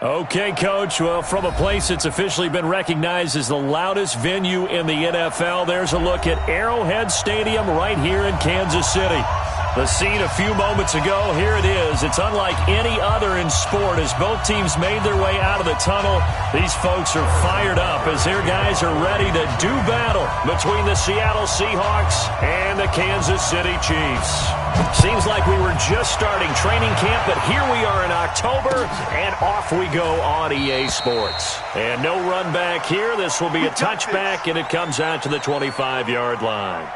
Okay, Coach. Well, from a place that's officially been recognized as the loudest venue in the NFL, there's a look at Arrowhead Stadium right here in Kansas City. The scene a few moments ago, here it is. It's unlike any other in sport as both teams made their way out of the tunnel. These folks are fired up as their guys are ready to do battle between the Seattle Seahawks and the Kansas City Chiefs. Seems like we were just starting training camp, but here we are in October, and off we go on EA Sports. And no run back here. This will be a touchback, and it comes out to the 25-yard line.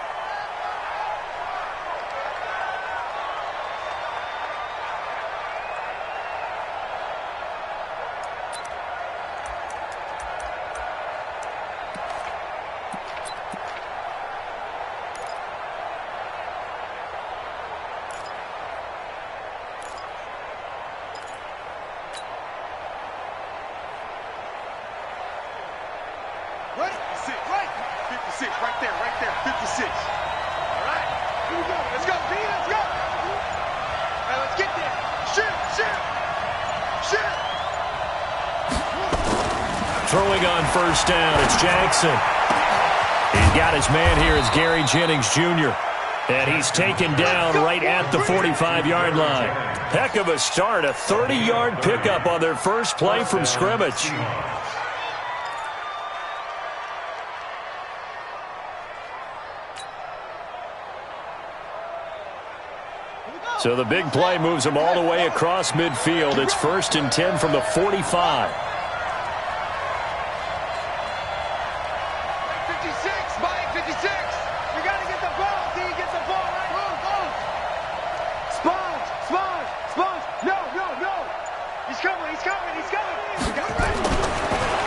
Throwing on first down, it's Jackson. He's got his man here as Gary Jennings Jr. And he's taken down right at the 45-yard line. Heck of a start, a 30-yard pickup on their first play from scrimmage. So the big play moves them all the way across midfield. It's 1st and 10 from the 45.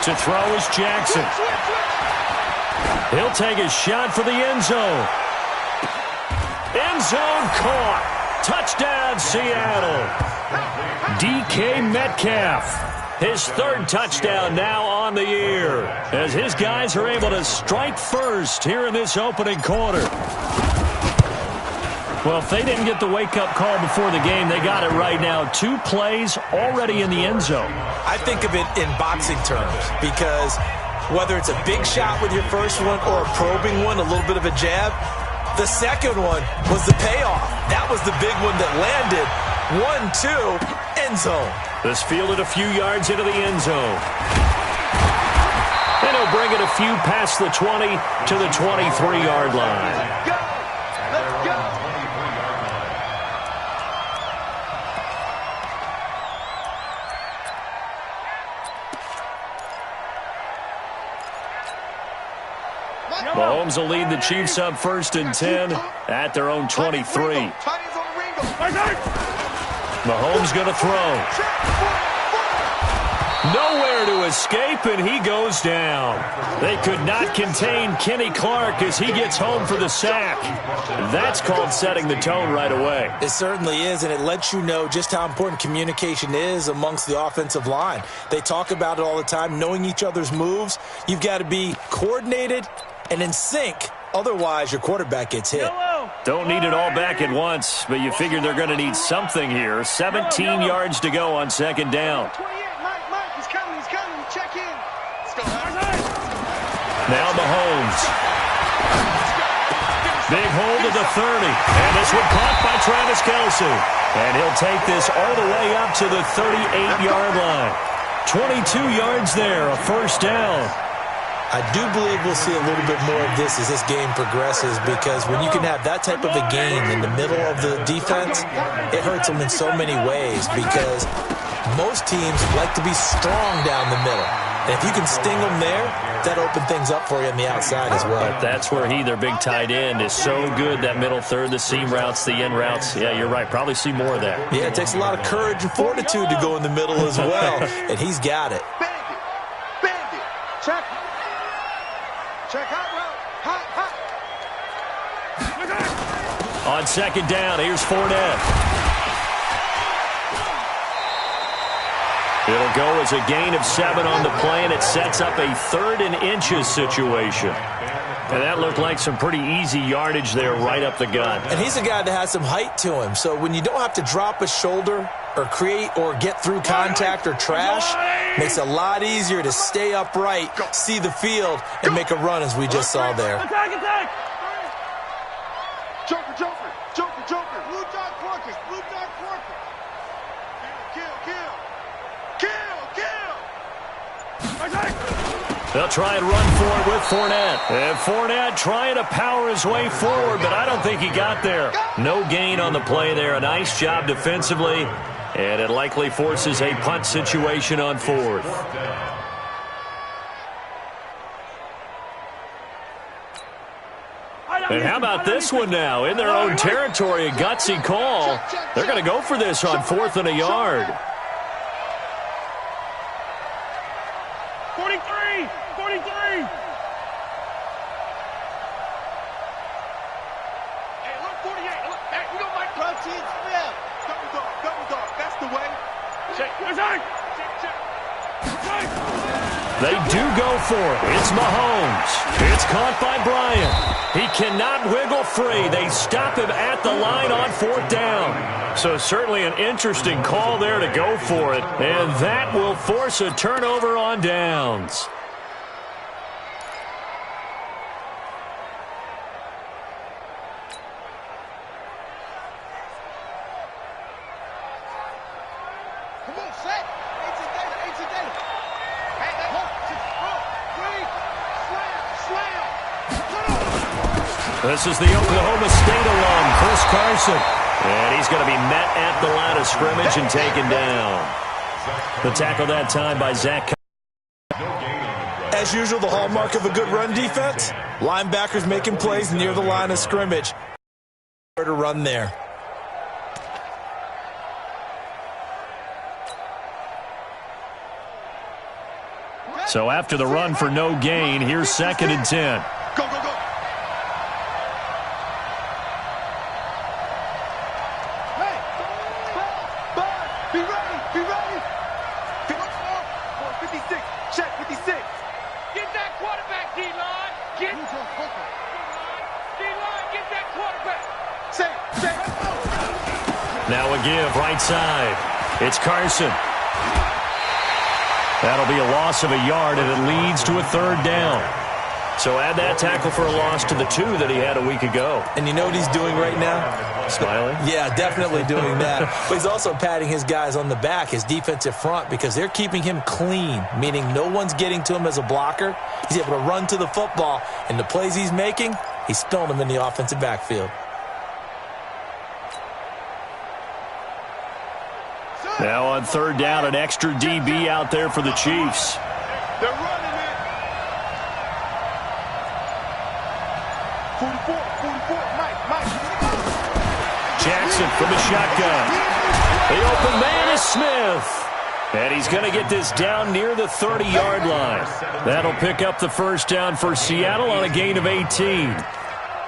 To throw is Jackson. He'll take a shot for the end zone. End zone caught. Touchdown, Seattle. DK Metcalf. His 3rd touchdown now on the year as his guys are able to strike first here in this opening quarter. Well, if they didn't get the wake-up call before the game, they got it right now. 2 plays already in the end zone. I think of it in boxing terms because whether it's a big shot with your first one or a probing one, a little bit of a jab, the second one was the payoff. That was the big one that landed. 1-2, end zone. This fielded a few yards into the end zone. And he'll bring it a few past the 20 to the 23-yard line. Mahomes will lead the Chiefs up 1st and 10 at their own 23. Mahomes going to throw. Nowhere to escape, and he goes down. They could not contain Kenny Clark as he gets home for the sack. That's called setting the tone right away. It certainly is, and it lets you know just how important communication is amongst the offensive line. They talk about it all the time, knowing each other's moves. You've got to be coordinated and in sync. Otherwise, your quarterback gets hit. Don't need it all back at once, but you figure they're going to need something here. 17 yards to go on 2nd down. Now Mahomes. Big hold of the 30. And this one caught by Travis Kelce. And he'll take this all the way up to the 38-yard line. 22 yards there, a 1st down. I do believe we'll see a little bit more of this as this game progresses because when you can have that type of a game in the middle of the defense, it hurts them in so many ways because most teams like to be strong down the middle. And if you can sting them there, that opens things up for you on the outside as well. But that's where their big tight end, is so good, that middle third, the seam routes, the in routes. Yeah, you're right. Probably see more of that. Yeah, it takes a lot of courage and fortitude to go in the middle as well, and he's got it. Bandit, check. Check hot route. Hot. On 2nd down, here's Fournette. It'll go as a gain of 7 on the play, and it sets up a 3rd and inches situation. And that looked like some pretty easy yardage there right up the gut. And he's a guy that has some height to him, so when you don't have to drop a shoulder or create or get through contact or trash, makes it a lot easier to stay upright, see the field, and make a run as we just saw there. Attack, attack! Joker, Joker, Joker, Joker. Blue dot Quarkers, blue dot Quarkers. Kill, kill, kill, kill. Attack! They'll try and run for it with Fournette. And Fournette trying to power his way forward, but I don't think he got there. No gain on the play there. A nice job defensively, and it likely forces a punt situation on fourth. And how about this one now? In their own territory, a gutsy call. They're going to go for this on 4th and a yard. 43! 43! Hey, look, 48. Look, back. We don't like protein spell. Double dog. That's the way. Check. Check. They do go for it. It's Mahomes. It's caught by Bryant. He cannot wiggle free. They stop him at the line on 4th down. So certainly an interesting call there to go for it. And that will force a turnover on downs. Come on, set. 18 data. Hey, that hook. Slam. This is the Oklahoma State alum, Chris Carson. And he's going to be met at the line of scrimmage and taken down. The tackle that time by Zach. As usual, the hallmark of a good run defense, linebackers making plays near the line of scrimmage. To run there. So after the run for no gain, here's 2nd and 10. Go, go, go. Hey, Bud, be ready. 56, check 56. Get that quarterback, D-line. Get that quarterback. Say. Now a give, right side. It's Carson. That'll be a loss of a yard, and it leads to a 3rd down. So add that tackle for a loss to the 2 that he had a week ago. And you know what he's doing right now? Smiling? Yeah, definitely doing that. But he's also patting his guys on the back, his defensive front, because they're keeping him clean, meaning no one's getting to him as a blocker. He's able to run to the football, and the plays he's making, he's spilling them in the offensive backfield. Now on 3rd down, an extra DB out there for the Chiefs. They're running it. 44, Mike. Jackson from the shotgun. The open man is Smith. And he's going to get this down near the 30-yard line. That'll pick up the 1st down for Seattle on a gain of 18.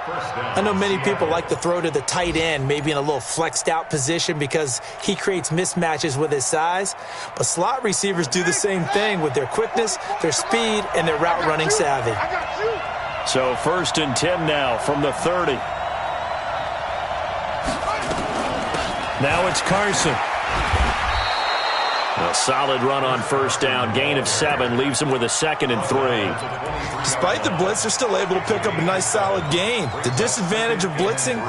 I know many people like to throw to the tight end, maybe in a little flexed out position because he creates mismatches with his size. But slot receivers do the same thing with their quickness, their speed, and their route running savvy. So 1st and 10 now from the 30. Now it's Carson. A solid run on 1st down. Gain of 7 leaves him with a 2nd and 3. Despite the blitz, they're still able to pick up a nice solid gain. The disadvantage of blitzing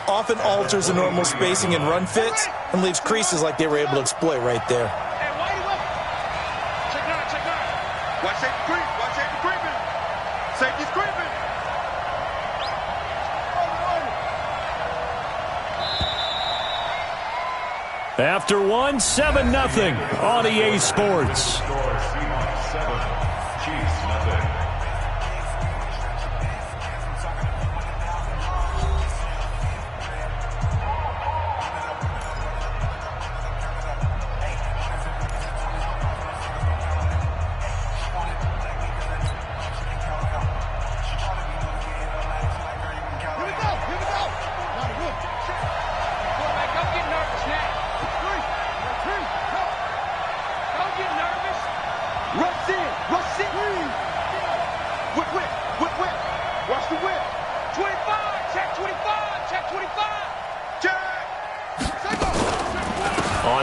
often alters the normal spacing and run fits and leaves creases like they were able to exploit right there. Hey, wide open. Check nine. Watch safety creeping. Safety's creeping. After 7-0 on EA Sports.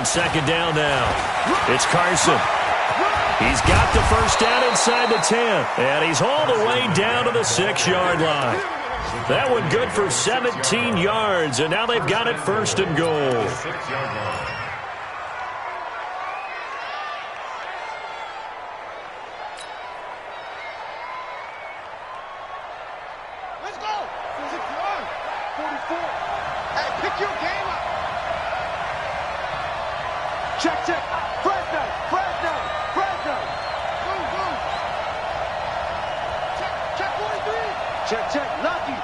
on second down now. It's Carson. He's got the first down inside the 10, and he's all the way down to the 6-yard line. That one good for 17 yards, and now they've got it first and goal. Let's go. 44. Hey, pick your game up. Check, check. Fresno. Move. Check 43. Check. Lucky.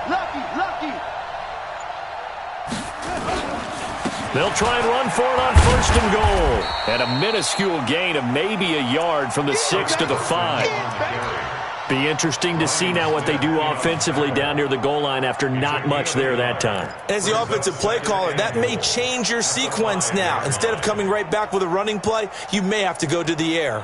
They'll try and run for it on first and goal. And a minuscule gain of maybe a yard from the 6 to the 5. Be interesting to see now what they do offensively down near the goal line after not much there that time. As the offensive play caller, that may change your sequence now. Instead of coming right back with a running play, you may have to go to the air.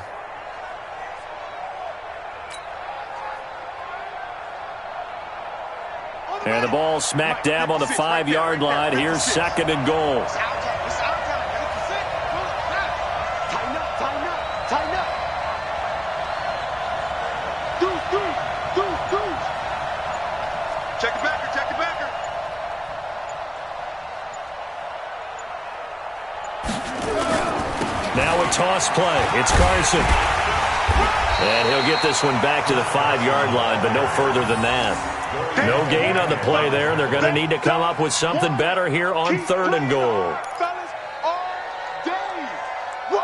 And the ball smack dab on the 5-yard line. Here's second and goal. It's our time. Tighten up. Deuce. Check the backer. Now a toss play. It's Carson. And he'll get this one back to the 5-yard line, but no further than that. No gain on the play there. They're going to need to come up with something better here on third and goal. Fellas, all day. Woo!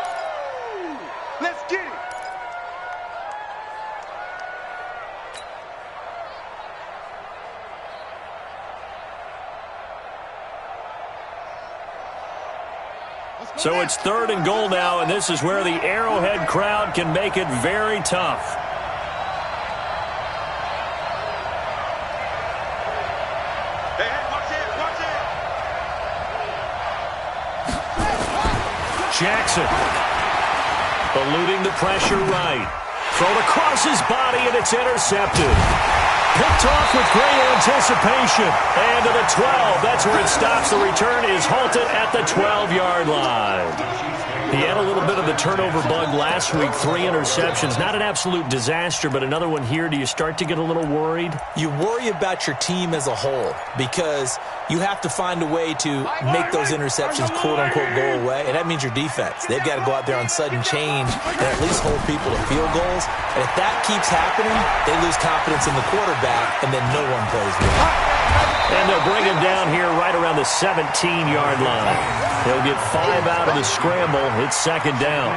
Let's get it. So it's third and goal now, and this is where the Arrowhead crowd can make it very tough. Jackson eluding the pressure right. Thrown across his body, and it's intercepted. Picked off with great anticipation. And to the 12. That's where it stops. The return is halted at the 12-yard line. He had a little bit of the turnover bug last week. 3 interceptions. Not an absolute disaster, but another one here. Do you start to get a little worried? You worry about your team as a whole because you have to find a way to make those interceptions quote-unquote go away, and that means your defense. They've got to go out there on sudden change and at least hold people to field goals. And if that keeps happening, they lose confidence in the quarterback, and then no one plays well. And they'll bring him down here right around the 17-yard line. He'll get 5 out of the scramble. It's second down.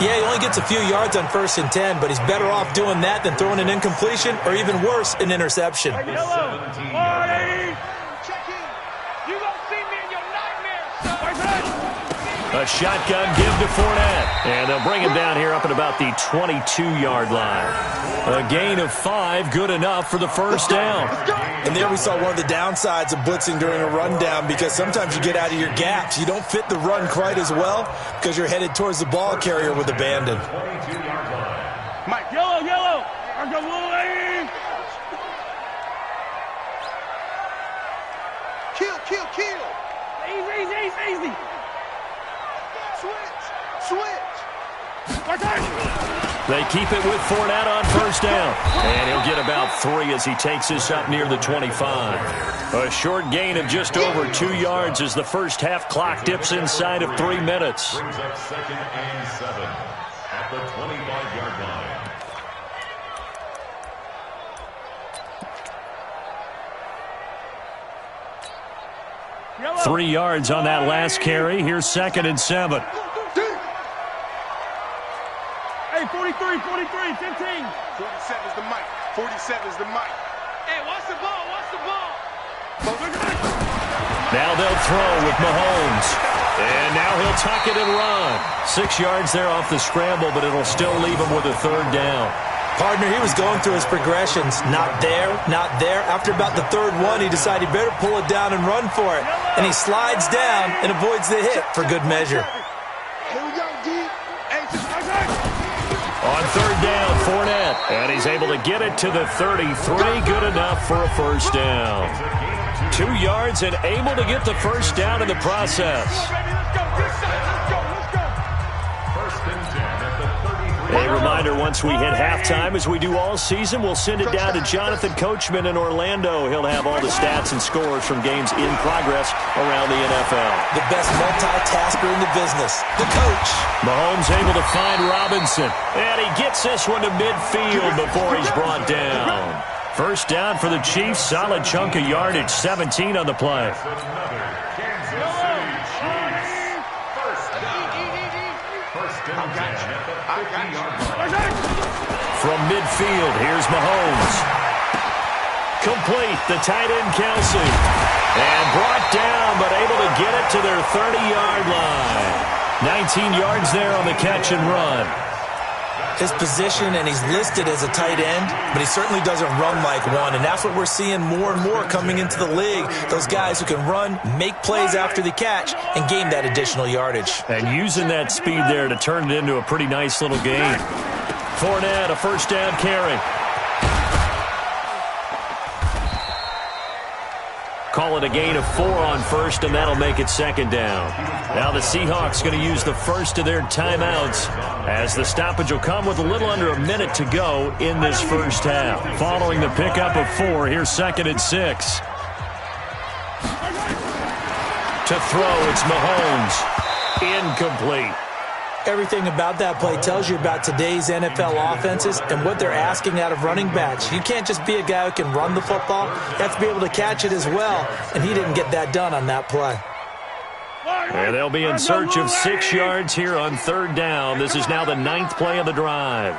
Yeah, he only gets a few yards on 1st and 10, but he's better off doing that than throwing an incompletion or even worse, an interception. A shotgun give to Fournette. And they'll bring him down here up at about the 22-yard line. A gain of 5, good enough for the first down. And there we saw one of the downsides of blitzing during a rundown because sometimes you get out of your gaps. You don't fit the run quite as well because you're headed towards the ball carrier with abandon. Mike, yellow. Kill. Easy. Switch. They keep it with Fournette on first down. And he'll get about 3 as he takes this up near the 25. A short gain of just over 2 yards as the first half clock dips inside of 3 minutes. Brings up 2nd and 7 at the 25-yard line. 3 yards on that last carry. Here's 2nd and 7. Hey, 43, 15. 47's the mic. 47's the mic. Hey, watch the ball. Now they'll throw with Mahomes. And now he'll tuck it and run. 6 yards there off the scramble, but it'll still leave him with a third down. Partner, he was going through his progressions. Not there. After about the third one, he decided he better pull it down and run for it. And he slides down and avoids the hit for good measure. Here we go, D. On third down, Fournette. And he's able to get it to the 33. Good enough for a first down. 2 yards and able to get the first down in the process. Let's go. A reminder, once we hit halftime, as we do all season, we'll send it down to Jonathan Coachman in Orlando. He'll have all the stats and scores from games in progress around the NFL. The best multitasker in the business, the coach. Mahomes able to find Robinson, and he gets this one to midfield before he's brought down. First down for the Chiefs, solid chunk of yardage, 17 on the play. From midfield, here's Mahomes. Complete, the tight end Kelsey. And brought down, but able to get it to their 30-yard line. 19 yards there on the catch and run. His position, and he's listed as a tight end, but he certainly doesn't run like one, and that's what we're seeing more and more coming into the league. Those guys who can run, make plays after the catch, and gain that additional yardage. And using that speed there to turn it into a pretty nice little game. Fournette, a first down carry. Call it a gain of 4 on first, and that'll make it second down. Now the Seahawks going to use the first of their timeouts, as the stoppage will come with a little under a minute to go in this first half. Following the pickup of 4, here's second and 6. To throw, it's Mahomes. Incomplete. Everything about that play tells you about today's NFL offenses and what they're asking out of running backs. You can't just be a guy who can run the football. You have to be able to catch it as well, and he didn't get that done on that play. And they'll be in search of 6 yards here on third down. This is now the 9th play of the drive.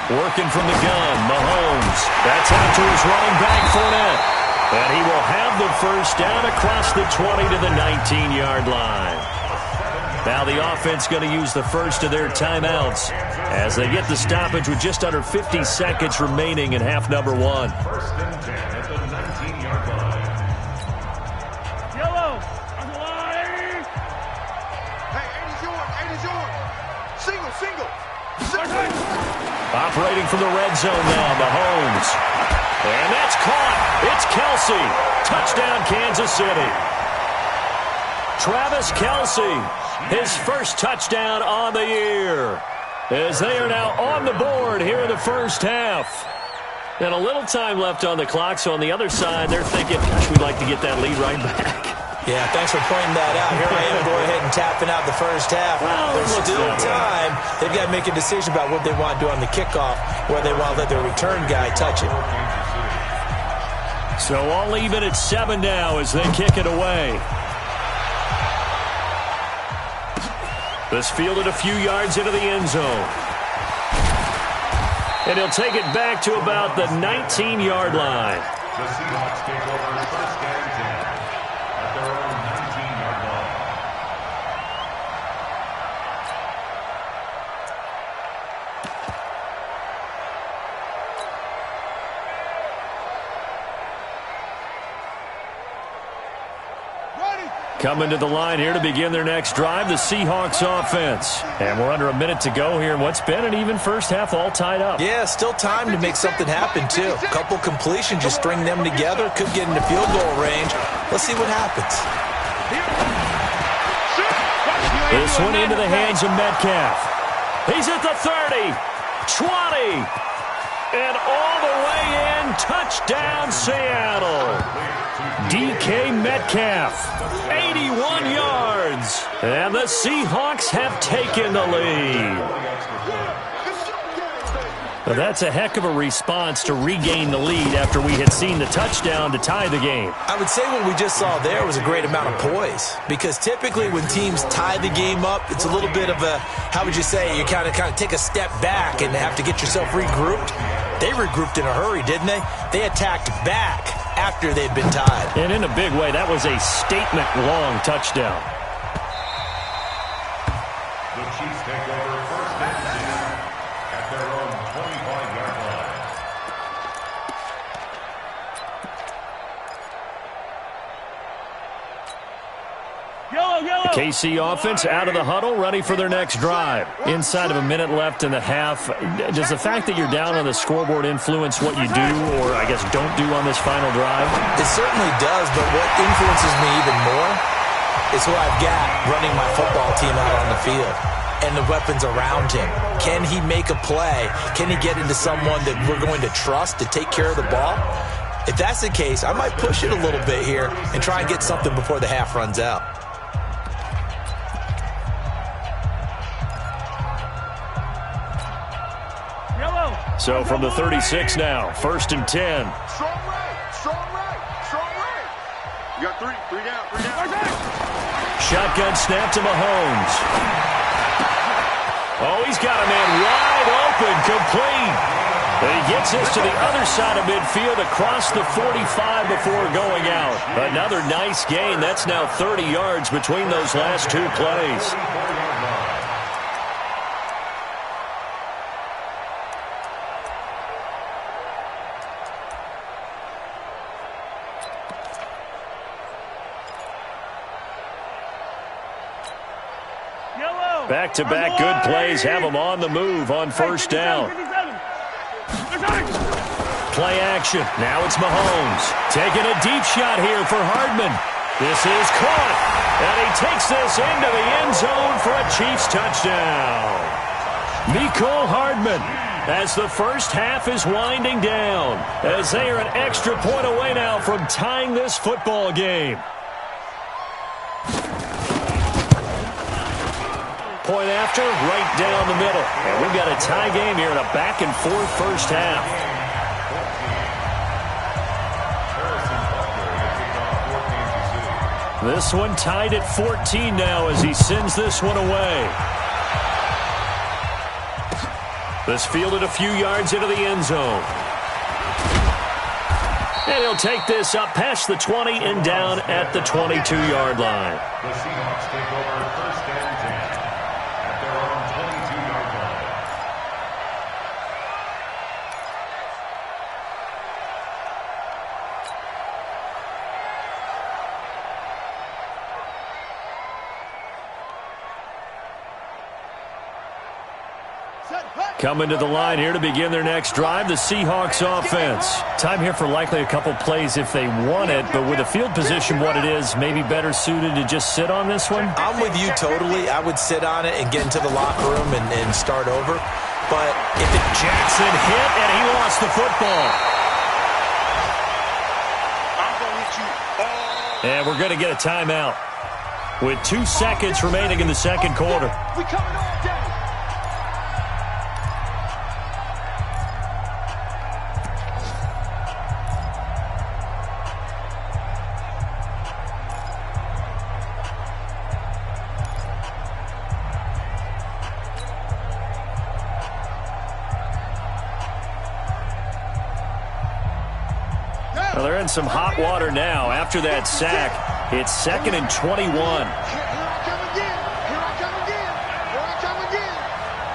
Working from the gun, Mahomes. That's out to his running back, Fournette. And he will have the first down across the 20 to the 19-yard line. Now the offense going to use the first of their timeouts as they get the stoppage with just under 50 seconds remaining in half number 1. First and 10 at the 19-yard line. Yellow, on the line. Hey, 80's yours, 80's yours. Single, single. Operating from the red zone now, Mahomes. And that's caught. It's Kelsey. Touchdown, Kansas City. Travis Kelsey, his first touchdown on the year, as they are now on the board here in the first half. And a little time left on the clock, so on the other side, they're thinking, gosh, we'd like to get that lead right back. Yeah, thanks for pointing that out. Here I am going ahead and tapping out the first half. Well, there's still time. They've got to make a decision about what they want to do on the kickoff, where they want to let their return guy touch it. So all even at 7 now as they kick it away. This fielded a few yards into the end zone. And he'll take it back to about the 19-yard line. The Seahawks take over first and 10 at their own 19-yard line. Coming to the line here to begin their next drive, the Seahawks offense. And we're under a minute to go here in what's been an even first half, all tied up. Yeah, still time to make something happen, too. A couple completions, you string them together, could get into field goal range. Let's see what happens. This one into the hands of Metcalf. He's at the 30, 20, and all the way in. Touchdown, Seattle. DK Metcalf, 81 yards. And the Seahawks have taken the lead. But that's a heck of a response to regain the lead after we had seen the touchdown to tie the game. I would say what we just saw there was a great amount of poise, because typically when teams tie the game up, it's a little bit of a, how would you say, you kind of take a step back and have to get yourself regrouped. They regrouped in a hurry, didn't they? They attacked back after they'd been tied. And in a big way, that was a statement-long touchdown. The Chiefs take over first and 10 at their own 25-yard line. The KC offense out of the huddle, ready for their next drive. Inside of a minute left in the half, does the fact that you're down on the scoreboard influence what you do, or I guess don't do on this final drive? It certainly does, but what influences me even more is who I've got running my football team out on the field and the weapons around him. Can he make a play? Can he get into someone that we're going to trust to take care of the ball? If that's the case, I might push it a little bit here and try and get something before the half runs out. So from the 36 now, 1st and 10. Strong right, strong right, strong right. You got three down, three down. Shotgun snap to Mahomes. Oh, he's got a man wide open, complete. And he gets this to the other side of midfield across the 45 before going out. Another nice gain. That's now 30 yards between those last two plays. Back-to-back good plays have them on the move on 1st down. Play action. Now it's Mahomes. Taking a deep shot here for Hardman. This is caught. And he takes this into the end zone for a Chiefs touchdown. MEPL Hardman, as the first half is winding down, as they are an extra point away now from tying this football game. Point after, right down the middle. And we've got a tie game here in a back-and-forth first half. This one tied at 14 now as he sends this one away. This fielded a few yards into the end zone. And he'll take this up past the 20 and down at the 22-yard line. The Seahawks take over 1st and 10 at their own 22-yard line. Coming to the line here to begin their next drive, the Seahawks offense. Time here for likely a couple plays if they want it, but with the field position what it is, maybe better suited to just sit on this one? I'm with you totally. I would sit on it and get into the locker room and start over. But if it Jackson hit, and he lost the football. I'm going to hit you. And we're going to get a timeout with 2 seconds remaining in the second quarter. We coming all day. Well, they're in some hot water now after that sack. It's 2nd and 21. Here I come again. Here I come again. Here I come again.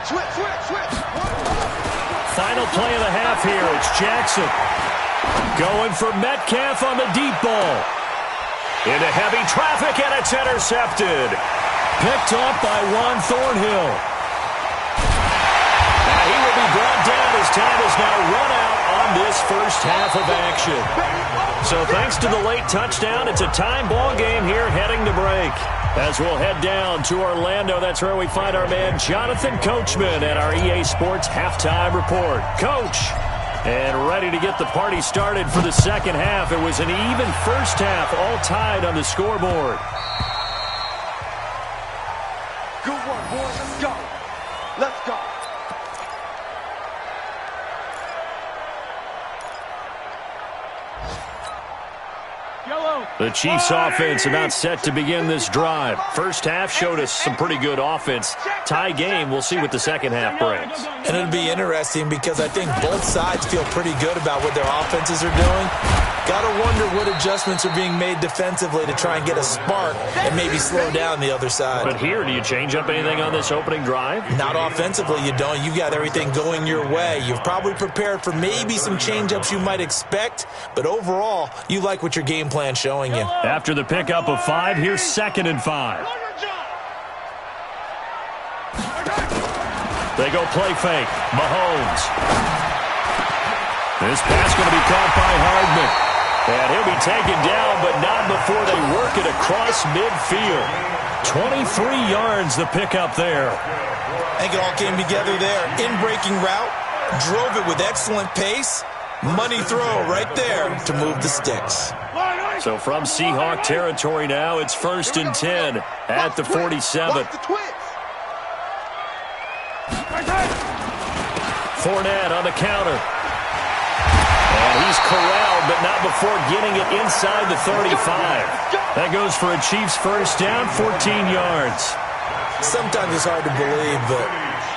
Switch, switch, switch. Final play of the half here. It's Jackson going for Metcalf on the deep ball. Into heavy traffic, and it's intercepted. Picked off by Juan Thornhill. Now he will be brought down as time is now run out on this first half of action. So thanks to the late touchdown, it's a time ball game here heading to break. As we'll head down to Orlando, that's where we find our man Jonathan Coachman at our EA Sports Halftime Report. Coach, and ready to get the party started for the second half. It was an even first half, all tied on the scoreboard. Good work, boys. Let's go. Let's go. The Chiefs offense about set to begin this drive. First half showed us some pretty good offense. Tie game, we'll see what the second half brings. And it'll be interesting because I think both sides feel pretty good about what their offenses are doing. Got to wonder what adjustments are being made defensively to try and get a spark and maybe slow down the other side. But here, do you change up anything on this opening drive? Not offensively, you don't. You've got everything going your way. You've probably prepared for maybe some change-ups you might expect, but overall, you like what your game plan's showing you. After the pickup of 5, here's 2nd and 5. They go play fake. Mahomes. This pass going to be caught by Hardman. And he'll be taken down, but not before they work it across midfield. 23 yards the pickup there. I think it all came together there. In-breaking route, drove it with excellent pace. Money throw right there to move the sticks. So from Seahawk territory now, it's 1st and 10 at the 47. Fournette on the counter. And he's corralled, but not before getting it inside the 35. That goes for a Chiefs first down, 14 yards. Sometimes it's hard to believe, but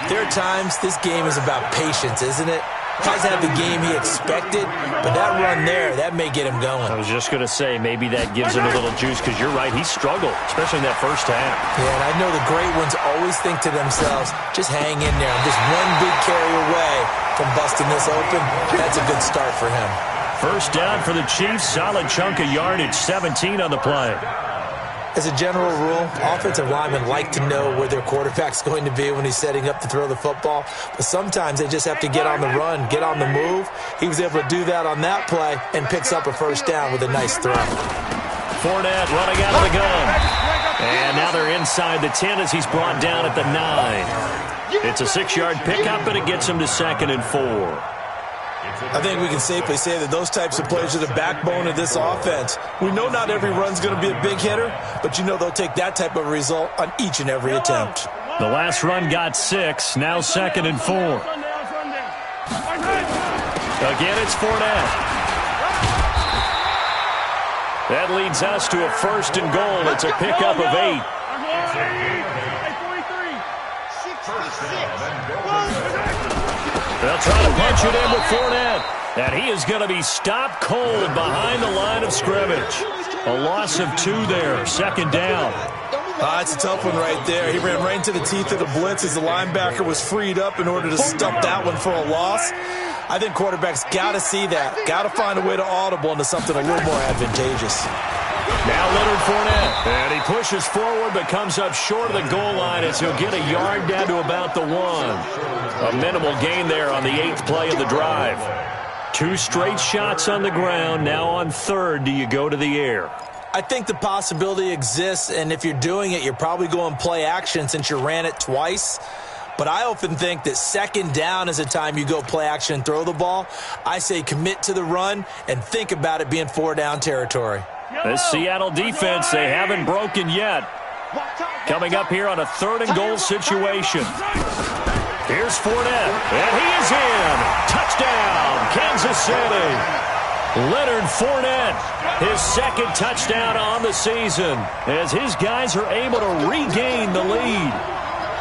there are times this game is about patience, isn't it? Hasn't had the game he expected, but that run there, that may get him going. I was just going to say, maybe that gives him a little juice, because you're right, he struggled, especially in that first half. Yeah, and I know the great ones always think to themselves, just hang in there. I'm just one big carry away from busting this open. That's a good start for him. First down for the Chiefs, solid chunk of yardage, 17 on the play. As a general rule, offensive linemen like to know where their quarterback's going to be when he's setting up to throw the football. But sometimes they just have to get on the run, get on the move. He was able to do that on that play and picks up a first down with a nice throw. Fournette running out of the gun. And now they're inside the 10 as he's brought down at the 9. It's a 6-yard pickup, and it gets him to 2nd and 4. I think we can safely say that those types of plays are the backbone of this offense. We know not every run's going to be a big hitter, but you know they'll take that type of result on each and every attempt. The last run got 6, now 2nd and 4. Again, it's Fournette. That leads us to a 1st and goal. It's a pickup of 8. They'll try to punch it in with Fournette. And he is going to be stopped cold behind the line of scrimmage. A loss of 2 there, 2nd down. It's a tough one right there. He ran right into the teeth of the blitz as the linebacker was freed up in order to stump that one for a loss. I think quarterbacks got to see that. Got to find a way to audible into something a little more advantageous. Now Leonard Fournette. And he pushes forward but comes up short of the goal line as he'll get a yard down to about the 1. A minimal gain there on the 8th play of the drive. 2 straight shots on the ground. Now on 3rd, do you go to the air? I think the possibility exists, and if you're doing it, you're probably going play action since you ran it twice. But I often think that 2nd down is a time you go play action and throw the ball. I say commit to the run and think about it being 4-down territory. This Seattle defense, they haven't broken yet. Coming up here on a 3rd and goal situation. Here's Fournette, and he is in. Touchdown, Kansas City. Leonard Fournette, his 2nd touchdown on the season, as his guys are able to regain the lead.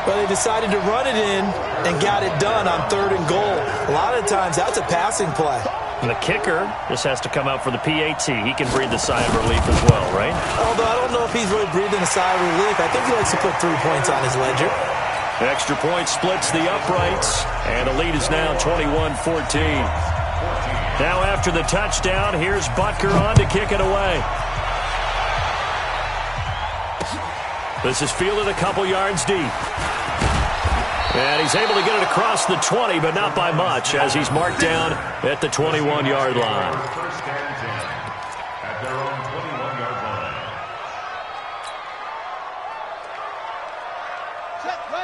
Well, they decided to run it in and got it done on 3rd and goal. A lot of times, that's a passing play. And the kicker just has to come out for the PAT. He can breathe the sigh of relief as well, right? Although I don't know if he's really breathing a sigh of relief. I think he likes to put 3 points on his ledger. Extra point splits the uprights, and the lead is now 21-14. Now after the touchdown, here's Butker on to kick it away. This is fielded a couple yards deep. And he's able to get it across the 20, but not by much, as he's marked down at the 21-yard line. First and 10 at their own 21-yard line.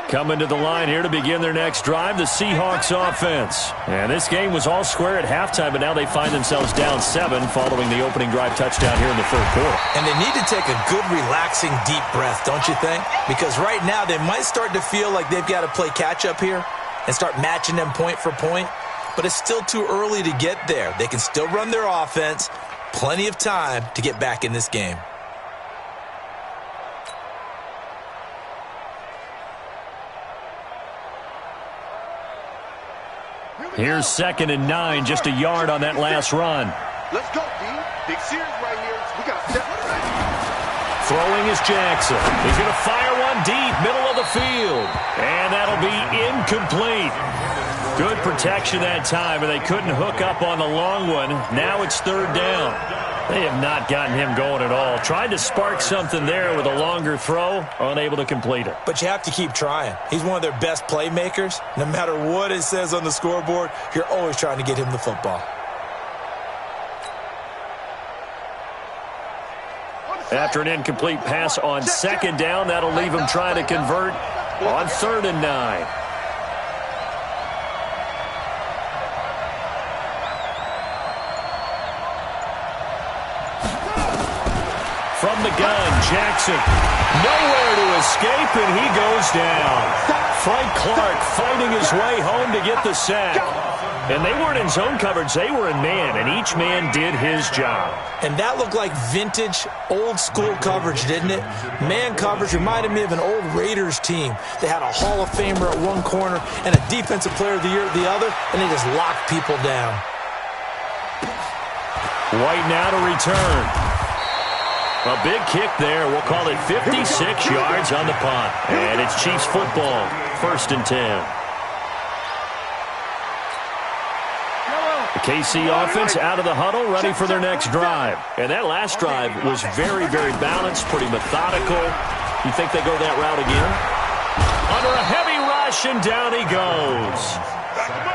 Coming to the line here to begin their next drive, the Seahawks offense. And this game was all square at halftime, but now they find themselves down 7 following the opening drive touchdown here in the 3rd quarter. And they need to take a good, relaxing, deep breath, don't you think? Because right now they might start to feel like they've got to play catch-up here and start matching them point for point. But it's still too early to get there. They can still run their offense. Plenty of time to get back in this game. Here's 2nd and 9, just a yard on that last run. Let's go, D. Big series right here. We got to step right. Throwing is Jackson. He's going to fire one deep, middle of the field. And that'll be incomplete. Good protection that time, and they couldn't hook up on the long one. Now it's 3rd down. They have not gotten him going at all. Tried to spark something there with a longer throw, unable to complete it. But you have to keep trying. He's one of their best playmakers. No matter what it says on the scoreboard, you're always trying to get him the football. After an incomplete pass on second down, that'll leave him trying to convert on 3rd and 9. From the gun, Jackson. Nowhere to escape, and he goes down. Frank Clark fighting his way home to get the sack. And they weren't in zone coverage, they were in man, and each man did his job. And that looked like vintage, old-school coverage, didn't it? Man coverage reminded me of an old Raiders team. They had a Hall of Famer at one corner and a Defensive Player of the Year at the other, and they just locked people down. White now to return. A big kick there. We'll call it 56 yards on the punt. And it's Chiefs football, 1st and 10. The KC offense out of the huddle, ready for their next drive. And that last drive was very, very balanced, pretty methodical. You think they go that route again? Under a heavy rush, and down he goes.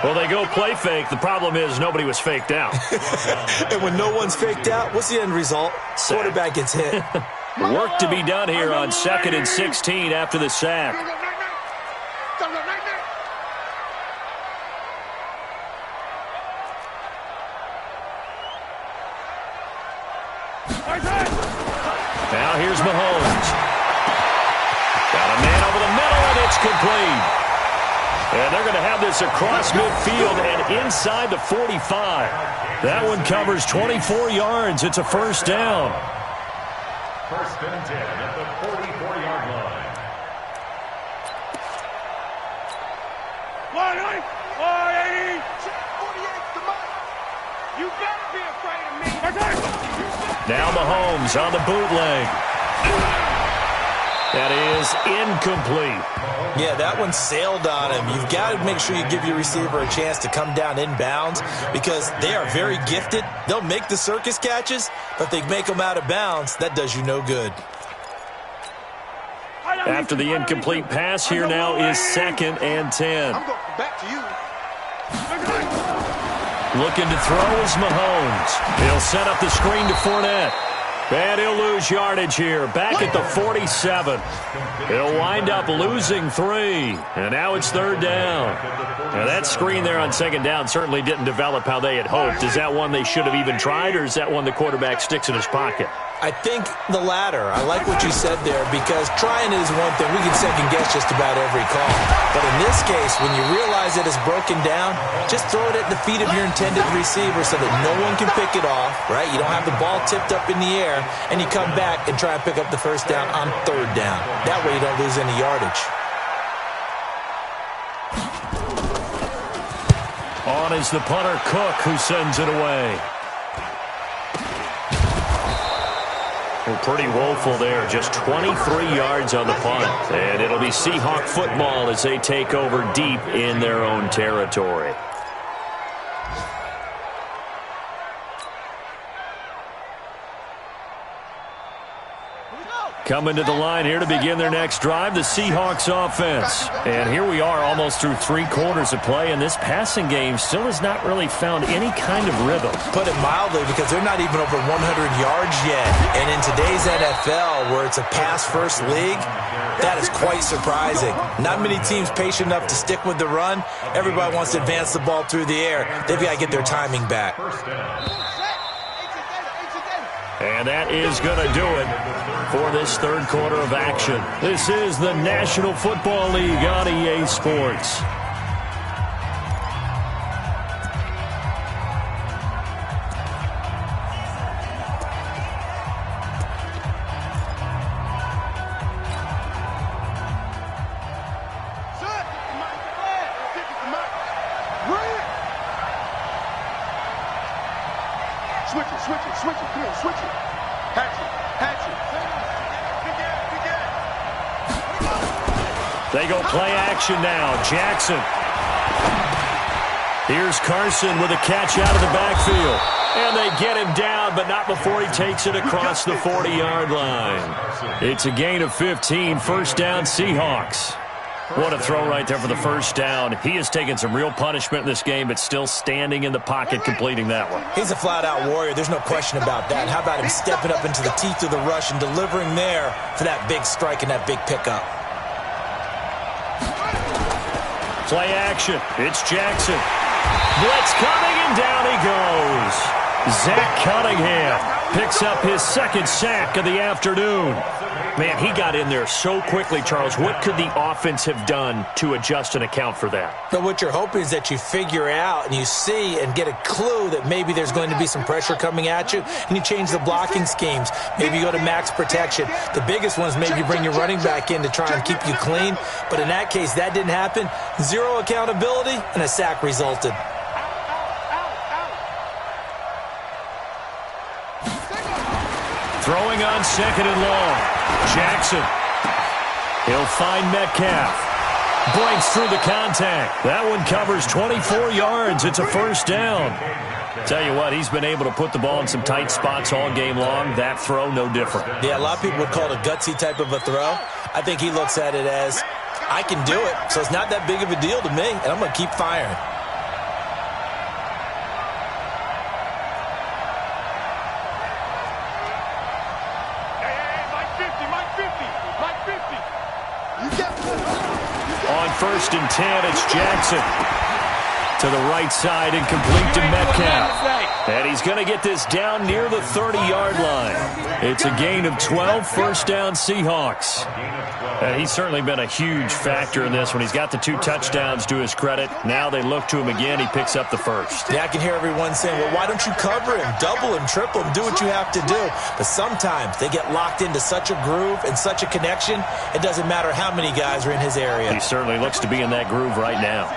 Well, they go play fake. The problem is nobody was faked out. And when no one's faked out, what's the end result? Sack. Quarterback gets hit. Work to be done here on 2nd and 16 after the sack. Now here's Mahomes. Got a man over the middle, and it's complete. And they're going to have this across midfield and inside the 45. That one covers 24 yards. It's a 1st down. 1st and 10 at the 44-yard line. You better be afraid of me. Now Mahomes on the bootleg. That is incomplete. Yeah, that one sailed on him. You've got to make sure you give your receiver a chance to come down inbounds because they are very gifted. They'll make the circus catches, but they make them out of bounds. That does you no good. After the incomplete pass, here now is 2nd and 10. I'm going back to you. Looking to throw is Mahomes. He'll set up the screen to Fournette. And he'll lose yardage here. Back at the 47. He'll wind up losing 3. And now it's 3rd down. Now that screen there on 2nd down certainly didn't develop how they had hoped. Is that one they should have even tried, or is that one the quarterback sticks in his pocket? I think the latter. I like what you said there because trying is one thing. We can second guess just about every call. But in this case, when you realize that it's broken down, just throw it at the feet of your intended receiver so that no one can pick it off, right? You don't have the ball tipped up in the air, and you come back and try and pick up the 1st down on 3rd down. That way you don't lose any yardage. On is the punter, Cook, who sends it away. Well, pretty woeful there. Just 23 yards on the punt. And it'll be Seahawk football as they take over deep in their own territory. Coming to the line here to begin their next drive, the Seahawks offense. And here we are almost through 3 quarters of play, and this passing game still has not really found any kind of rhythm. Put it mildly, because they're not even over 100 yards yet. And in today's NFL, where it's a pass-first league, that is quite surprising. Not many teams patient enough to stick with the run. Everybody wants to advance the ball through the air. They've got to get their timing back. And that is going to do it for this 3rd quarter of action. This is the National Football League on EA Sports. Switch it, come on, switch it. Hatch it. They go play action now. Jackson. Here's Carson with a catch out of the backfield. And they get him down, but not before he takes it across the 40-yard line. It's a gain of 15, 1st down Seahawks. What a throw right there for the first down. He has taken some real punishment in this game, but still standing in the pocket completing that one. He's a flat-out warrior. There's no question about that. How about him stepping up into the teeth of the rush and delivering there for that big strike and that big pickup? Play action. It's Jackson. Blitz coming, and down he goes. Zach Cunningham picks up his second sack of the afternoon. Man, he got in there so quickly, Charles. What could the offense have done to adjust and account for that? But what you're hoping is that you figure out and you see and get a clue that maybe there's going to be some pressure coming at you, and you change the blocking schemes. Maybe you go to max protection. The biggest one is maybe you bring your running back in to try and keep you clean. But in that case, that didn't happen. Zero accountability, and a sack resulted. Throwing on second and long. Jackson. He'll find Metcalf. Breaks through the contact. That one covers 24 yards. It's a first down. Tell you what, he's been able to put the ball in some tight spots all game long. That throw, no different. Yeah, a lot of people would call it a gutsy type of a throw. I think he looks at it as, I can do it, so it's not that big of a deal to me, and I'm going to keep firing. On first and 10, it's Jackson. To the right side and complete to Metcalf. And he's going to get this down near the 30-yard line. It's a gain of 12, first down Seahawks. And he's certainly been a huge factor in this when he's got the 2 touchdowns to his credit. Now they look to him again. He picks up the first. Yeah, I can hear everyone saying, well, why don't you cover him, double him, triple him, do what you have to do. But sometimes they get locked into such a groove and such a connection, it doesn't matter how many guys are in his area. He certainly looks to be in that groove right now.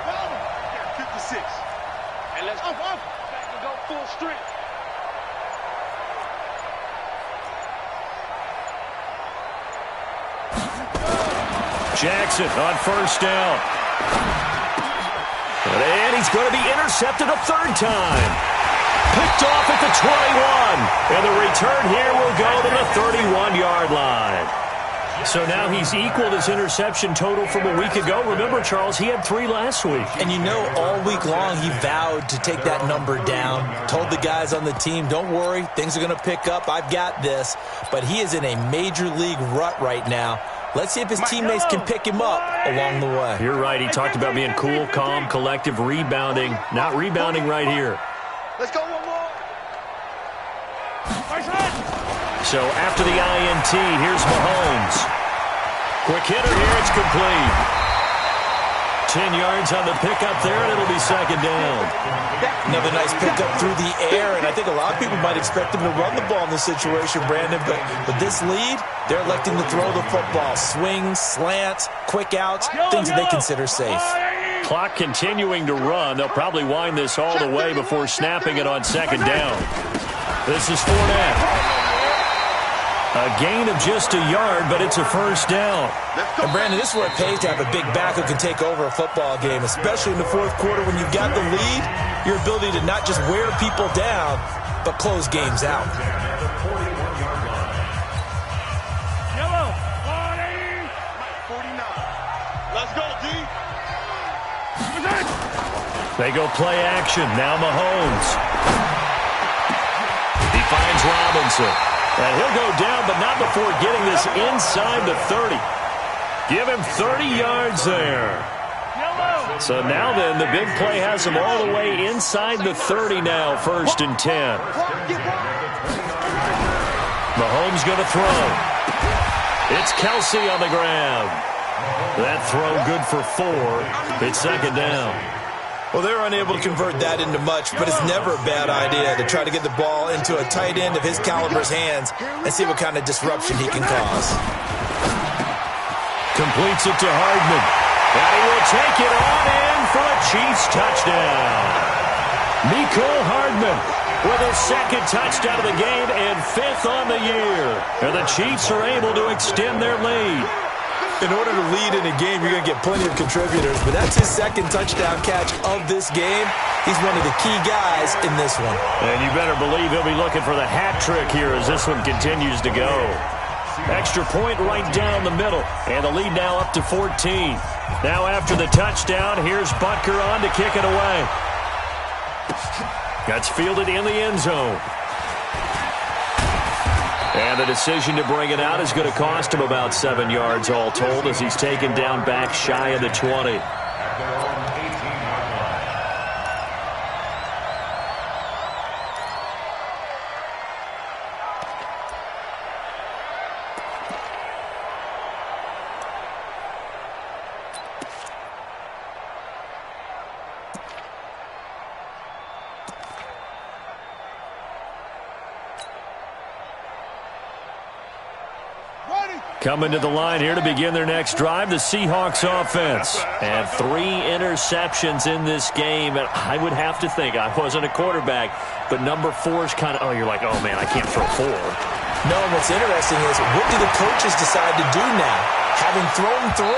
Jackson on first down. And he's going to be intercepted a third time. Picked off at the 21. And the return here will go to the 31-yard line. So now he's equaled his interception total from a week ago. Remember, Charles, he had 3 last week. And you know, all week long he vowed to take that number down. Told the guys on the team, don't worry, things are going to pick up. I've got this. But he is in a major league rut right now. Let's see if his teammates can pick him up along the way. You're right. He talked about being cool, calm, collective, rebounding. Not rebounding right here. Let's go one more. So after the INT, here's Mahomes. Quick hitter here. It's complete. 10 yards on the pickup there, and it'll be second down. Another nice pickup through the air, and I think a lot of people might expect him to run the ball in this situation, Brandon, but with this lead, they're electing to throw the football. Swings, slants, quick outs, things that they consider safe. Clock continuing to run. They'll probably wind this all the way before snapping it on second down. This is Fournette. A gain of just a yard, but it's a first down. And, Brandon, this is where it pays to have a big back who can take over a football game, especially in the fourth quarter when you've got the lead, your ability to not just wear people down, but close games out. Yellow. 49. Let's go, D. They go play action. Now Mahomes. He finds Robinson. And he'll go down, but not before getting this inside the 30. Give him 30 yards there. So now then, the big play has him all the way inside the 30 now, first and 10. Mahomes going to throw. It's Kelsey on the ground. That throw good for 4. It's second down. Well, they were unable to convert that into much, but it's never a bad idea to try to get the ball into a tight end of his caliber's hands and see what kind of disruption he can cause. Completes it to Hardman. And he will take it on in for a Chiefs touchdown. MEPL Hardman with his second touchdown of the game and 5th on the year. And the Chiefs are able to extend their lead. In order to lead in a game, you're going to get plenty of contributors, but that's his second touchdown catch of this game. He's one of the key guys in this one. And you better believe he'll be looking for the hat trick here as this one continues to go. Extra point right down the middle. And the lead now up to 14. Now after the touchdown, here's Butker on to kick it away. That's fielded in the end zone. And the decision to bring it out is going to cost him about 7 yards all told as he's taken down back shy of the 20. Coming to the line here to begin their next drive, the Seahawks offense. And 3 interceptions in this game. And I would have to think, I wasn't a quarterback, but number 4 is kind of, you're like, oh, man, I can't throw 4. No, and what's interesting is, what do the coaches decide to do now? Having thrown 3,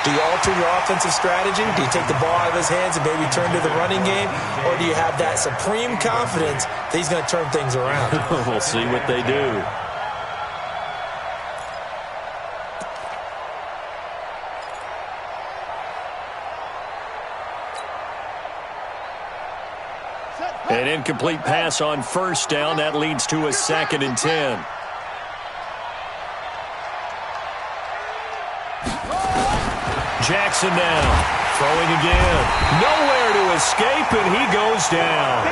do you alter your offensive strategy? Do you take the ball out of his hands and maybe turn to the running game? Or do you have that supreme confidence that he's going to turn things around? We'll see what they do. An incomplete pass on first down. That leads to a 2nd and 10. Jackson now. Throwing again. Nowhere to escape, and he goes down.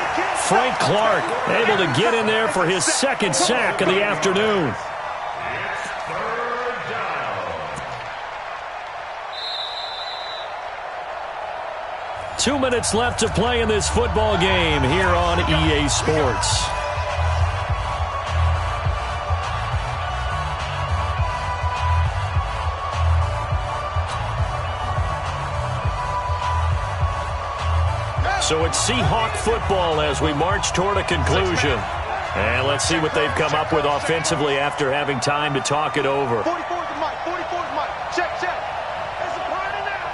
Frank Clark able to get in there for his 2nd sack of the afternoon. 2 minutes left to play in this football game here on EA Sports. So it's Seahawk football as we march toward a conclusion. And let's see what they've come up with offensively after having time to talk it over. 44 to Mike, 44 to Mike. Check, check. There's a party now.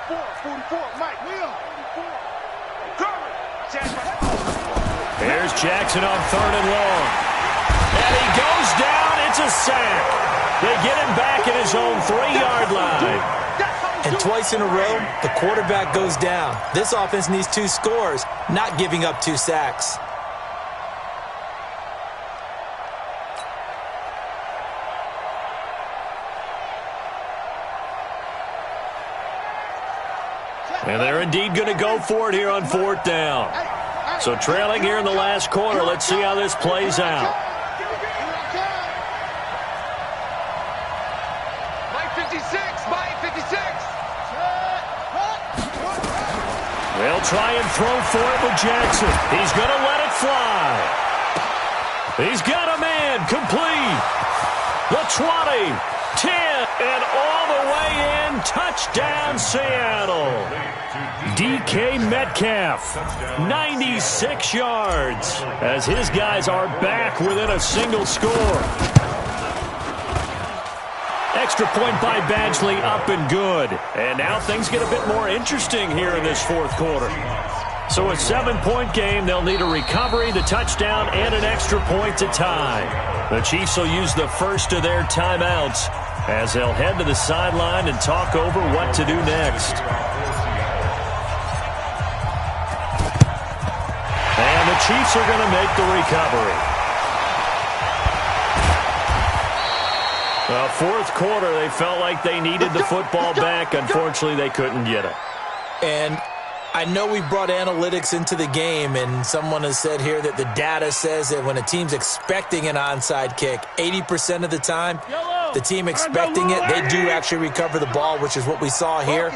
44, Mike, Will. 44. Curry. There's Jackson on 3rd and long. And he goes down. It's a sack. They get him back at his own 3-yard line. And twice in a row, the quarterback goes down. This offense needs 2 scores, not giving up 2 sacks. And they're indeed going to go for it here on 4th down. So trailing here in the last quarter, let's see how this plays out. Mike 56, Mike 56. They'll try and throw for it with Jackson. He's going to let it fly. He's got a man complete. The 20, 10, and all the way in. Touchdown, Seattle. DK Metcalf, 96 yards, as his guys are back within a single score. Extra point by Badgley, up and good. And now things get a bit more interesting here in this 4th quarter. So a 7-point game. They'll need a recovery, the touchdown, and an extra point to tie. The Chiefs will use the first of their timeouts as they'll head to the sideline and talk over what to do next. And the Chiefs are going to make the recovery. Well, 4th quarter, they felt like they needed the football back. Unfortunately, they couldn't get it. And I know we brought analytics into the game, and someone has said here that the data says that when a team's expecting an onside kick, 80% of the time, the team expecting it, they do actually recover the ball, which is what we saw here.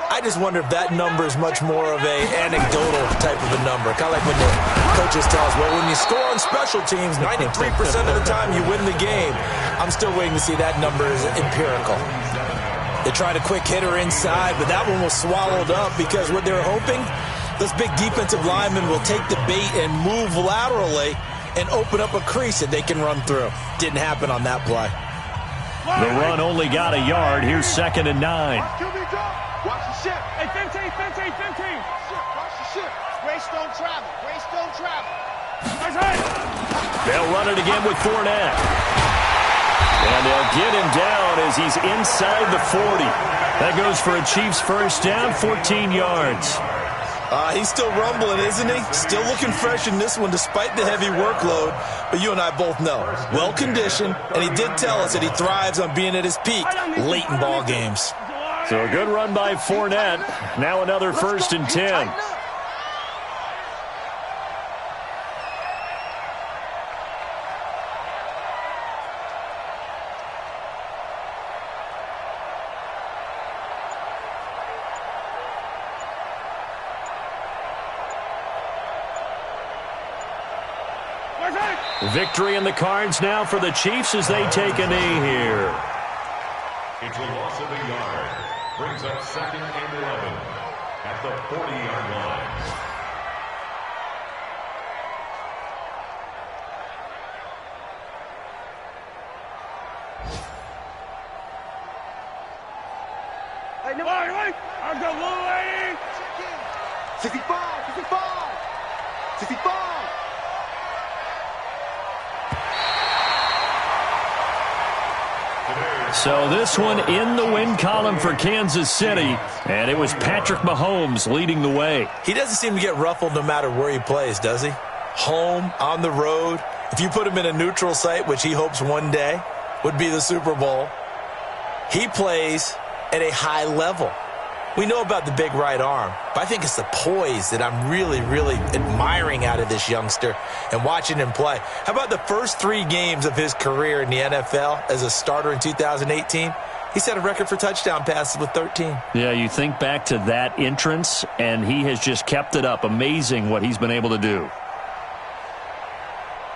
I just wonder if that number is much more of a anecdotal type of a number. Kind of like when the coaches tell us, well, when you score on special teams, 93% of the time you win the game. I'm still waiting to see that number is empirical. They tried a quick hitter inside, but that one was swallowed up because what they're hoping, those big defensive linemen will take the bait and move laterally and open up a crease that they can run through. Didn't happen on that play. The run only got a yard. Here's 2nd and 9. Watch the ship. Hey, 15. Watch the ship. Grace don't travel. That's right. They'll run it again with Fournette. And they'll get him down as he's inside the 40. That goes for a Chiefs first down, 14 yards. He's still rumbling, isn't he? Still looking fresh in this one despite the heavy workload. But you and I both know, well-conditioned, and he did tell us that he thrives on being at his peak late in ball games. So a good run by Fournette. Now another first and 10. Victory in the cards now for the Chiefs as they take a knee here. It's a loss of a yard. Brings up 2nd and 11 at the 40-yard line. Hey, no, wait. I got one lady. 65, 65, 65. So this one in the win column for Kansas City, and it was Patrick Mahomes leading the way. He doesn't seem to get ruffled no matter where he plays, does he? Home, on the road. If you put him in a neutral site, which he hopes one day would be the Super Bowl, he plays at a high level. We know about the big right arm, but I think it's the poise that I'm really, really admiring out of this youngster and watching him play. How about the first 3 games of his career in the NFL as a starter in 2018? He set a record for touchdown passes with 13. Yeah, you think back to that entrance, and he has just kept it up. Amazing what he's been able to do.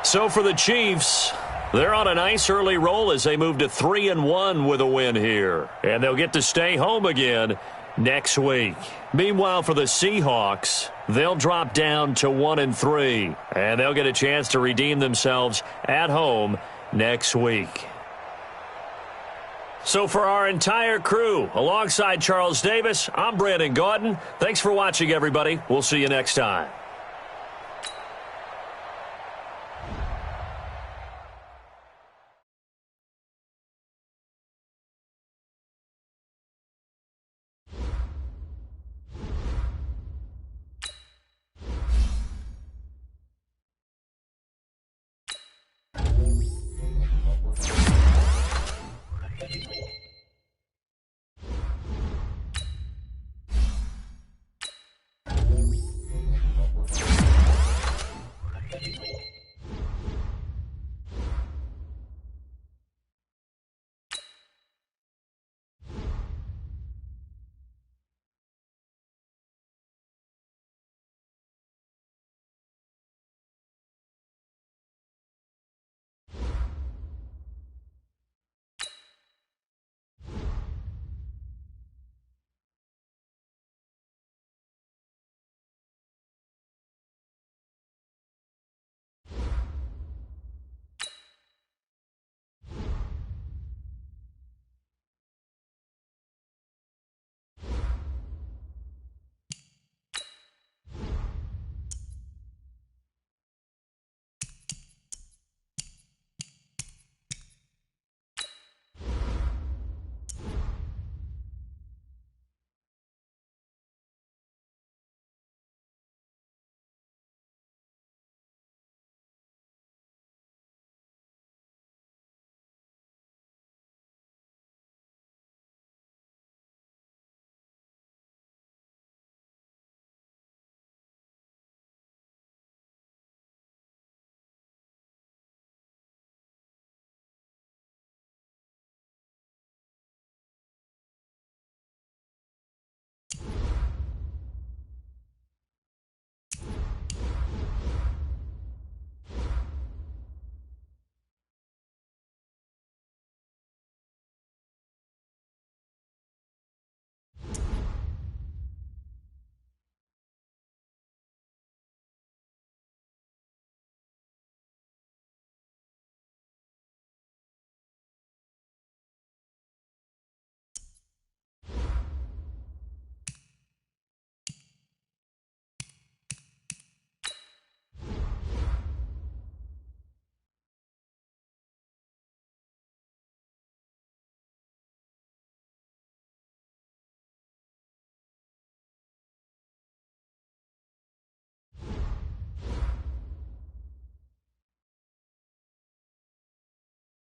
So for the Chiefs, they're on a nice early roll as they move to 3-1 with a win here. And they'll get to stay home again next week. Meanwhile, for the Seahawks, they'll drop down to 1-3, and they'll get a chance to redeem themselves at home next week. So for our entire crew, alongside Charles Davis, I'm Brandon Gaudin. Thanks for watching, everybody. We'll see you next time.